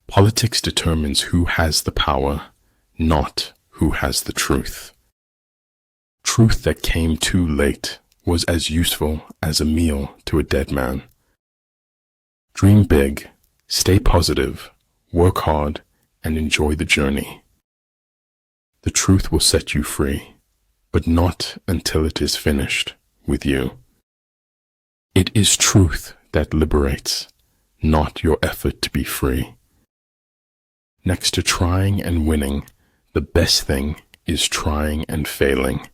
Politics determines who has the power, not who has the truth. Truth that came too late was as useful as a meal to a dead man. Dream big, stay positive, work hard, and enjoy the journey. The truth will set you free, but not until it is finished with you. It is truth that liberates, not your effort to be free. Next to trying and winning, the best thing is trying and failing.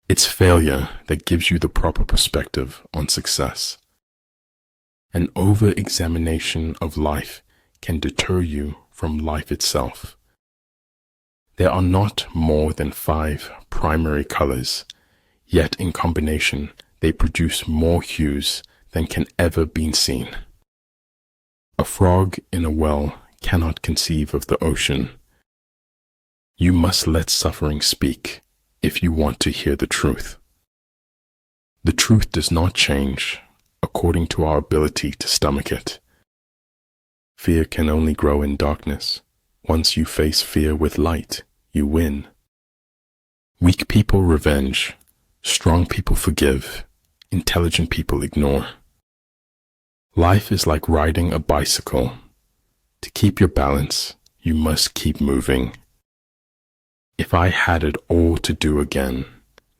It's failure that gives you the proper perspective on success. An over-examination of life can deter you from life itself. There are not more than 5 primary colors, yet in combination they produce more hues than can ever be seen. A frog in a well cannot conceive of the ocean. You must let suffering speak if you want to hear the truth. The truth does not change according to our ability to stomach it. Fear can only grow in darkness. Once you face fear with light, you win. Weak people revenge, strong people forgive, intelligent people ignore. Life is like riding a bicycle. To keep your balance, you must keep moving. If I had it all to do again,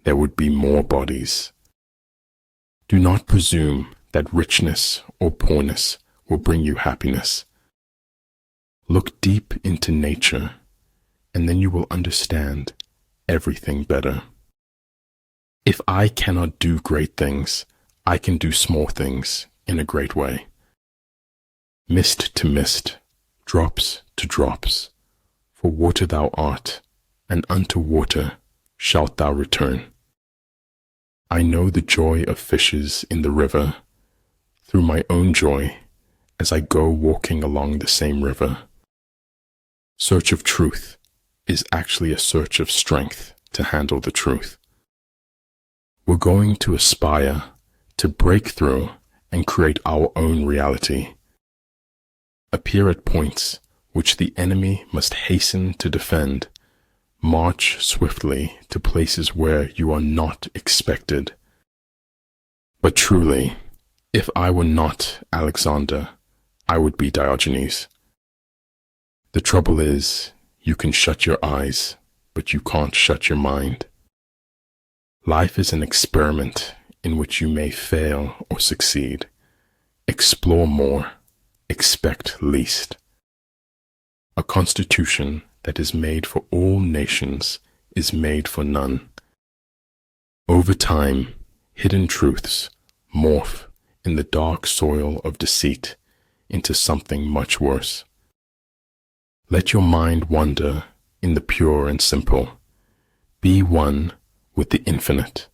there would be more bodies. Do not presume that richness or poorness will bring you happiness. Look deep into nature, and then you will understand everything better. If I cannot do great things, I can do small things in a great way. Mist to mist, drops to drops, for water thou art, and unto water shalt thou return. I know the joy of fishes in the river, through my own joy, as I go walking along the same river. Search of truth is actually a search of strength to handle the truth. We're going to aspire to break through and create our own reality. Appear at points which the enemy must hasten to defend. March swiftly to places where you are not expected. But truly, if I were not Alexander, I would be Diogenes. The trouble is, you can shut your eyes, but you can't shut your mind. Life is an experiment in which you may fail or succeed. Explore more, expect least. A constitution that is made for all nations is made for none. Over time, hidden truths morph in the dark soil of deceit into something much worse. Let your mind wander in the pure and simple. Be one with the infinite.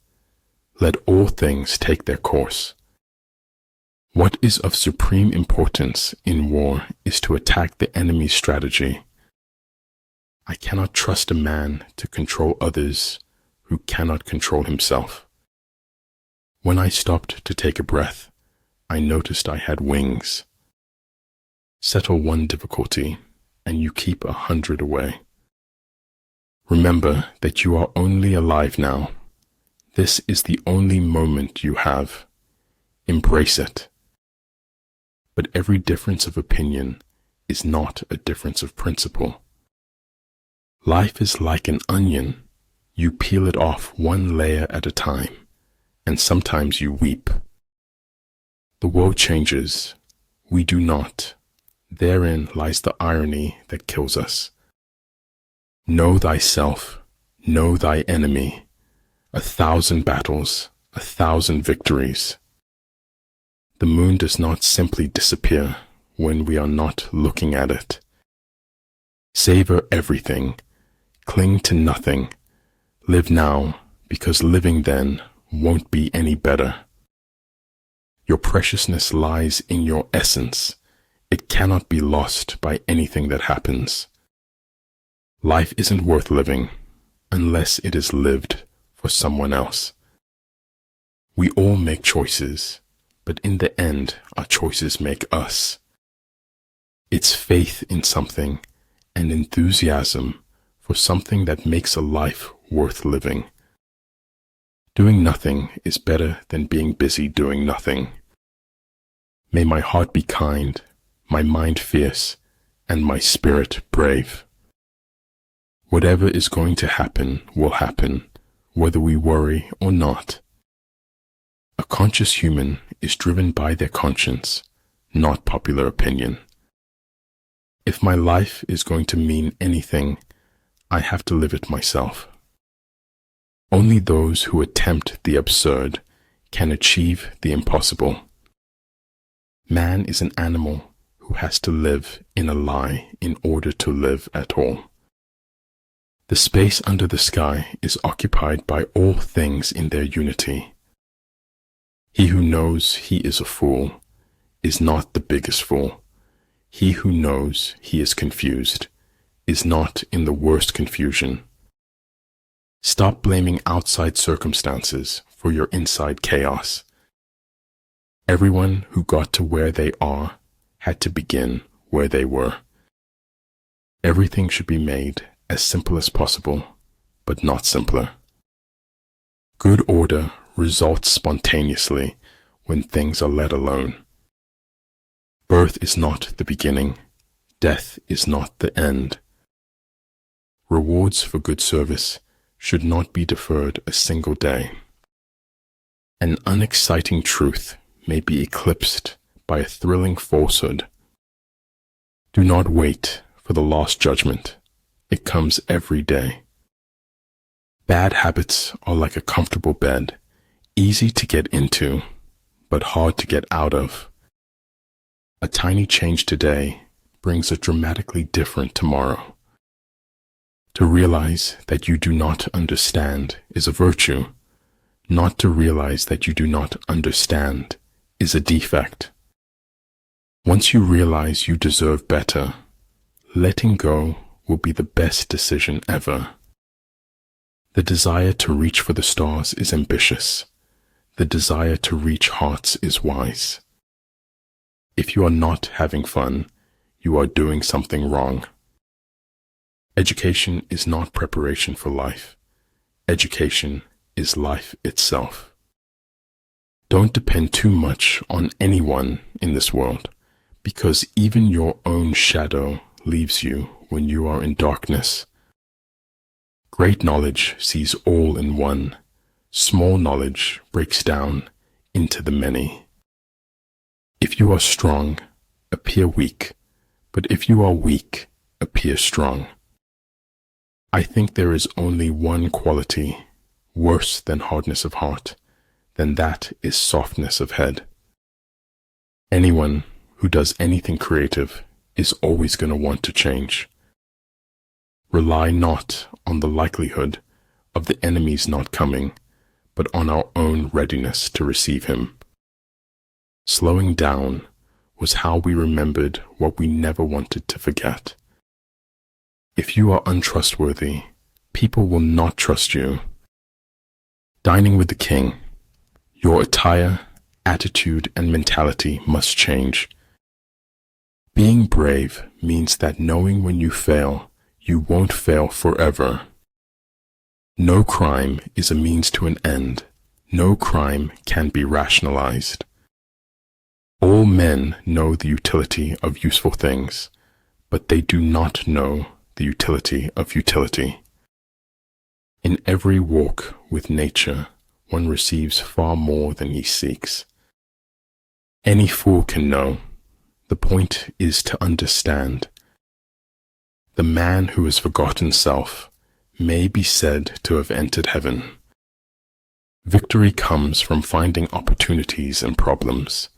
Let all things take their course. What is of supreme importance in war is to attack the enemy's strategy. I cannot trust a man to control others who cannot control himself. When I stopped to take a breath, I noticed I had wings. Settle one difficulty, and you keep 100 away. Remember that you are only alive now. This is the only moment you have. Embrace it. But every difference of opinion is not a difference of principle. Life is like an onion. You peel it off one layer at a time, and sometimes you weep. The world changes. We do not. Therein lies the irony that kills us. Know thyself, know thy enemy. 1,000 battles, 1,000 victories. The moon does not simply disappear when we are not looking at it. Savor everything. Cling to nothing. Live now, because living then won't be any better. Your preciousness lies in your essence. It cannot be lost by anything that happens. Life isn't worth living unless it is lived for someone else. We all make choices, but in the end, our choices make us. It's faith in something and enthusiasm for something that makes a life worth living. Doing nothing is better than being busy doing nothing. May my heart be kind, my mind fierce, and my spirit brave. Whatever is going to happen will happen, whether we worry or not. A conscious human is driven by their conscience, not popular opinion. If my life is going to mean anything, I have to live it myself. Only those who attempt the absurd can achieve the impossible. Man is an animal who has to live in a lie in order to live at all. The space under the sky is occupied by all things in their unity. He who knows he is a fool is not the biggest fool. He who knows he is confused is not in the worst confusion. Stop blaming outside circumstances for your inside chaos. Everyone who got to where they are had to begin where they were. Everything should be made as simple as possible, but not simpler. Good order results spontaneously when things are let alone. Birth is not the beginning. Death is not the end. Rewards for good service should not be deferred a single day. An unexciting truth may be eclipsed by a thrilling falsehood. Do not wait for the last judgment. It comes every day. Bad habits are like a comfortable bed, easy to get into, but hard to get out of. A tiny change today brings a dramatically different tomorrow. To realize that you do not understand is a virtue. Not to realize that you do not understand is a defect. Once you realize you deserve better, letting go will be the best decision ever. The desire to reach for the stars is ambitious. The desire to reach hearts is wise. If you are not having fun, you are doing something wrong. Education is not preparation for life. Education is life itself. Don't depend too much on anyone in this world, because even your own shadow leaves you when you are in darkness. Great knowledge sees all in one. Small knowledge breaks down into the many. If you are strong, appear weak, but if you are weak, appear strong. I think there is only one quality worse than hardness of heart, then that is softness of head. Anyone who does anything creative is always going to want to change. Rely not on the likelihood of the enemy's not coming, but on our own readiness to receive him. Slowing down was how we remembered what we never wanted to forget. If you are untrustworthy, people will not trust you. Dining with the king, your attire, attitude, and mentality must change. Being brave means that knowing when you fail, you won't fail forever. No crime is a means to an end. No crime can be rationalized. All men know the utility of useful things, but they do not know the utility of utility. In every walk with nature, one receives far more than he seeks. Any fool can know. The point is to understand. The man who has forgotten self may be said to have entered heaven. Victory comes from finding opportunities and problems.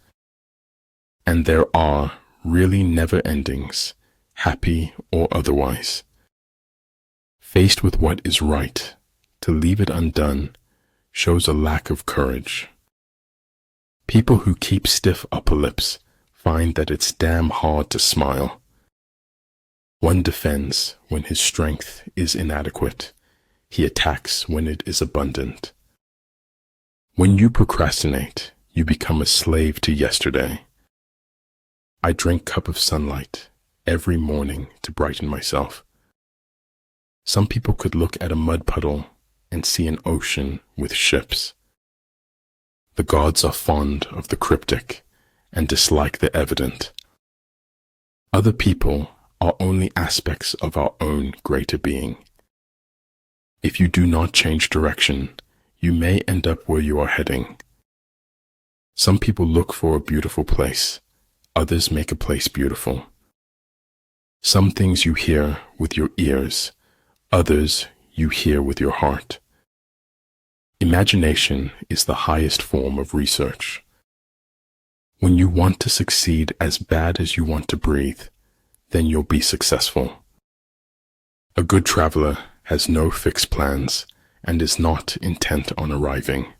And there are really never endings, happy or otherwise. Faced with what is right, to leave it undone shows a lack of courage. People who keep stiff upper lips find that it's damn hard to smile. One defends when his strength is inadequate. He attacks when it is abundant. When you procrastinate, you become a slave to yesterday. I drink cup of sunlight every morning to brighten myself. Some people could look at a mud puddle and see an ocean with ships. The gods are fond of the cryptic and dislike the evident. Other people are only aspects of our own greater being. If you do not change direction, you may end up where you are heading. Some people look for a beautiful place. Others make a place beautiful. Some things you hear with your ears. Others you hear with your heart. Imagination is the highest form of research. When you want to succeed as bad as you want to breathe, then you'll be successful. A good traveler has no fixed plans and is not intent on arriving.